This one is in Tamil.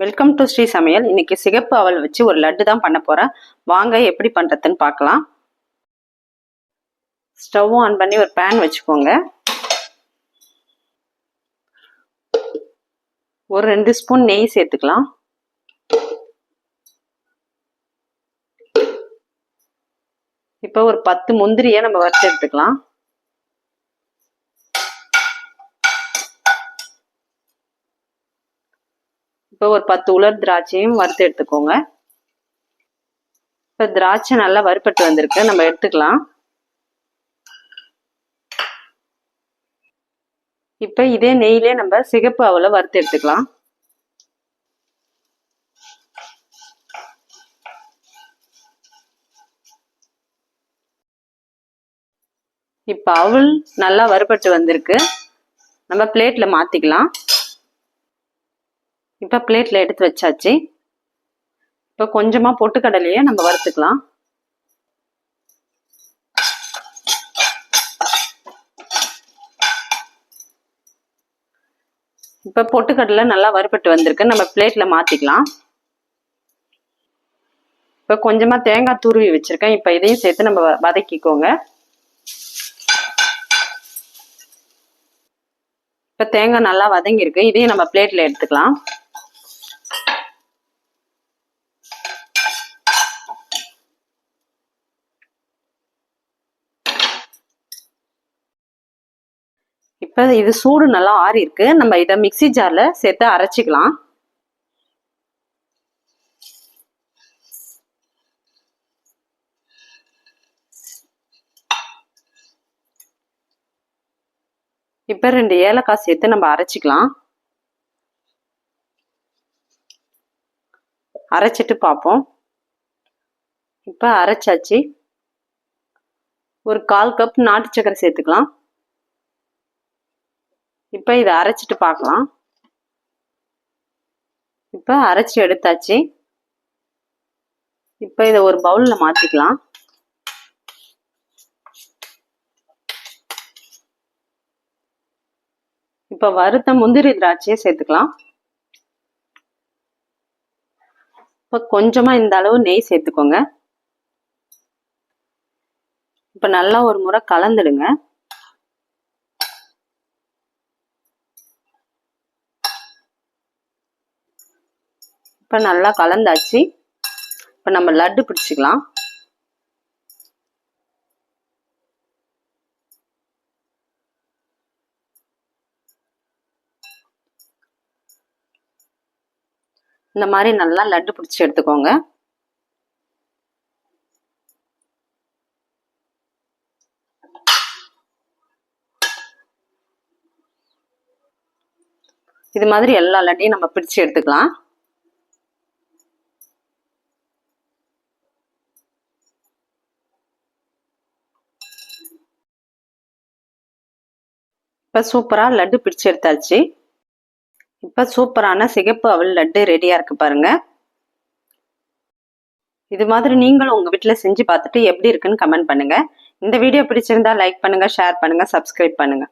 வெல்கம் டு ஸ்ரீ சமையல். இன்னைக்கு சிகப்பு அவல் வச்சு ஒரு லட்டு தான் பண்ண போறேன். வாங்க எப்படி பண்றதுன்னு பார்க்கலாம். ஸ்டவ் ஆன் பண்ணி ஒரு பேன் வச்சுக்கோங்க. ஒரு 2 ஸ்பூன் நெய் சேர்த்துக்கலாம். இப்போ ஒரு 10 முந்திரியை நம்ம வறுத்து எடுத்துக்கலாம். இப்போ ஒரு 10 உலர் திராட்சையும் வறுத்து எடுத்துக்கோங்க. இப்போ திராட்சை நல்லா வறுப்பட்டு வந்திருக்கு, நம்ம எடுத்துக்கலாம். இப்போ இதே நெய்யிலே நம்ம சிகப்பு அவலை வறுத்து எடுத்துக்கலாம். இப்போ அவல் நல்லா வறுபட்டு வந்திருக்கு, நம்ம பிளேட்ல மாத்திக்கலாம். இப்போ பிளேட்ல எடுத்து வச்சாச்சு. இப்போ கொஞ்சமா பொட்டுக்கடலையை நம்ம வறுத்துக்கலாம். இப்போ பொட்டுக்கடலை நல்லா வறுபட்டு வந்திருக்கு, நம்ம பிளேட்ல மாத்திக்கலாம். இப்போ கொஞ்சமா தேங்காய் துருவி வச்சிருக்கேன், இப்போ இதையும் சேர்த்து நம்ம வதக்கிக்கோங்க. இப்போ தேங்காய் நல்லா வதங்கியிருக்கு, இதையும் நம்ம பிளேட்ல எடுத்துக்கலாம். இப்போ இது சூடு நல்லா ஆறி இருக்கு, நம்ம இதை மிக்சி ஜார்ல சேர்த்து அரைச்சிக்கலாம். இப்போ 2 ஏலக்காய் சேர்த்து நம்ம அரைச்சிக்கலாம். அரைச்சிட்டு பார்ப்போம். இப்போ அரைச்சாச்சு. ஒரு 1/4 கப் நாட்டு சக்கரை சேர்த்துக்கலாம். இப்போ இதை அரைச்சிட்டு பார்க்கலாம். இப்போ அரைச்சி எடுத்தாச்சு. இப்போ இதை ஒரு பவுல்ல மாத்திக்கலாம். இப்போ வறுத்த முந்திரி திராட்சையை சேர்த்துக்கலாம். இப்போ கொஞ்சமா இந்த அளவு நெய் சேர்த்துக்கோங்க. இப்போ நல்லா ஒரு முறை கலந்துடுங்க. இப்போ நல்லா கலந்தாச்சு. இப்போ நம்ம லட்டு பிடிச்சிக்கலாம். இந்த மாதிரி நல்லா லட்டு பிடிச்சி எடுத்துக்கோங்க. இது மாதிரி எல்லா லட்டையும் நம்ம பிடிச்சி எடுத்துக்கலாம். இப்போ சூப்பரா லட்டு பிடிச்சி எடுத்தாச்சு. இப்போ சூப்பரான சிகப்பு அவல் லட்டு ரெடியா இருக்கு பாருங்க. இது மாதிரி நீங்களும் உங்க வீட்டுல செஞ்சு பார்த்துட்டு எப்படி இருக்குன்னு கமெண்ட் பண்ணுங்க. இந்த வீடியோ பிடிச்சிருந்தா லைக் பண்ணுங்க, ஷேர் பண்ணுங்க, சப்ஸ்கிரைப் பண்ணுங்க.